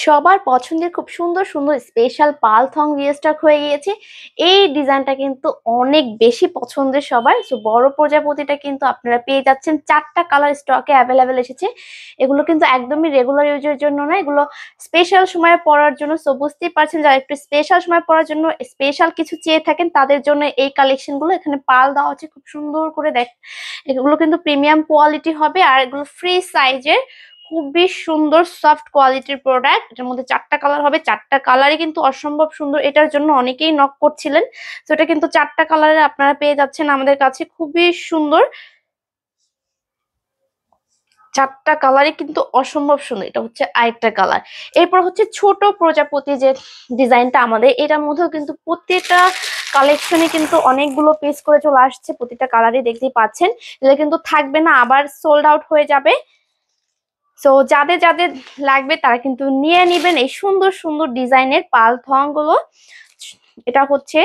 সবার পছন্দের খুব সুন্দর সুন্দর স্পেশাল পাল থং রিস্টক হয়ে গিয়েছে। এই ডিজাইনটা কিন্তু অনেক বেশি পছন্দের সবার। সো বড় প্রজাপতিটা কিন্তু আপনারা পেয়ে যাচ্ছেন, 4টা কালার স্টকে অ্যাভেলেবেল এসেছে। এগুলো কিন্তু একদমই রেগুলার ইউজের জন্য না, এগুলো স্পেশাল সময়ে পরার জন্য। সো বুঝতেই পারছেন, যারা একটু স্পেশাল সময় পরার জন্য স্পেশাল কিছু চেয়ে থাকেন তাদের জন্য এই কালেকশন গুলো। এখানে পাল দেওয়া আছে খুব সুন্দর করে, দেখ এগুলো কিন্তু প্রিমিয়াম কোয়ালিটি হবে, আর এগুলো ফ্রি সাইজের, খুবই সুন্দর সফট কোয়ালিটির প্রোডাক্ট। এটার মধ্যে 4টা কালার হবে, 4টা কালারই কিন্তু অসম্ভব সুন্দর। এটার জন্য অনেকেই নক করছিলেন। তো এটা কিন্তু 4টা কালারে আপনারা পেয়ে যাচ্ছেন আমাদের কাছে, খুবই সুন্দর। 4টা কালারই কিন্তু অসম্ভব সুন্দর। এটা হচ্ছে আরেকটা কালার। এরপর হচ্ছে ছোট প্রজাপতি যে ডিজাইনটা আমাদের, এটার মধ্যেও কিন্তু প্রত্যেকটা কালেকশনে কিন্তু অনেকগুলো পিস করে চলে আসছে। প্রতিটা কালারই দেখতেই পাচ্ছেন, এটা কিন্তু থাকবে না, আবার সোল্ড আউট হয়ে যাবে। সো যাদের যাদের লাগবে তারা কিন্তু নিয়ে নিবেন এই সুন্দর সুন্দর ডিজাইনের পাল থং গুলো। এটা হচ্ছে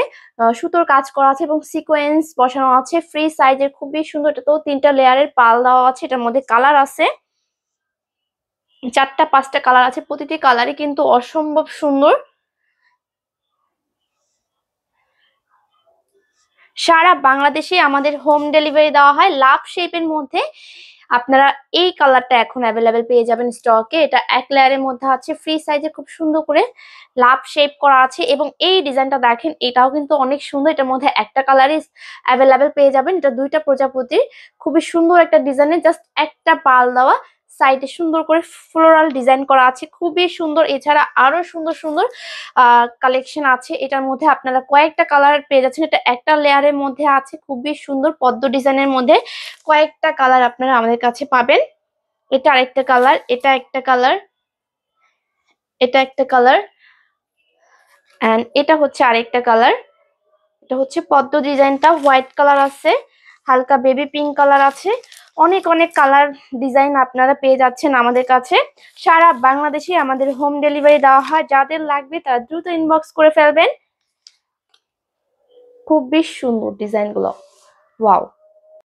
সুতোর কাজ করা আছে এবং সিকোয়েন্স বসানো আছে, ফ্রি সাইজের, খুবই সুন্দর। এটা তো 3টা লেয়ারের পাল দেওয়া আছে। এটার মধ্যে কালার আছে 4টা 5টা কালার আছে, প্রতিটি কালারই কিন্তু অসম্ভব সুন্দর। সারা বাংলাদেশে আমাদের হোম ডেলিভারি দেওয়া হয়। লাভ শেপের মধ্যে আপনারা এই কালারটা এখন অ্যাভেলেবেল পেয়ে যাবেন স্টকে। এটা এক লেয়ারের মধ্যে আছে, ফ্রি সাইজে, খুব সুন্দর করে লাভ শেপ করা আছে। এবং এই ডিজাইনটা দেখেন, এটাও কিন্তু অনেক সুন্দর। এটার মধ্যে একটা কালারই অ্যাভেলেবেল পেয়ে যাবেন। এটা 2টা প্রজাপতির, খুবই সুন্দর একটা ডিজাইনের, জাস্ট একটা পাল দেওয়া, সাইডে সুন্দর করে ফ্লোরাল ডিজাইন করা আছে, খুবই সুন্দর। এছাড়া আরো সুন্দর সুন্দর কালেকশন আছে। এটার মধ্যে আপনারা কয়েকটা কালার পেয়ে যাচ্ছেন। এটা একটা লেয়ারের মধ্যে আছে, খুবই সুন্দর পদ্ম ডিজাইনের মধ্যে কয়েকটা কালার আপনারা আমাদের কাছে পাবেন। এটা আরেকটা কালার, এটা একটা কালার, এটা একটা কালার, এন্ড এটা হচ্ছে আরেকটা কালার। এটা হচ্ছে পদ্ম ডিজাইনটা হোয়াইট কালার আছে, হালকা বেবি পিঙ্ক কালার আছে। অনেক অনেক কালার ডিজাইন আপনারা পেয়ে যাচ্ছেন আমাদের কাছে। সারা বাংলাদেশে আমাদের হোম ডেলিভারি দেওয়া হয়। যাদের লাগবে তারা দ্রুত ইনবক্স করে ফেলবেন। খুবই সুন্দর ডিজাইন গুলো, ওয়াও।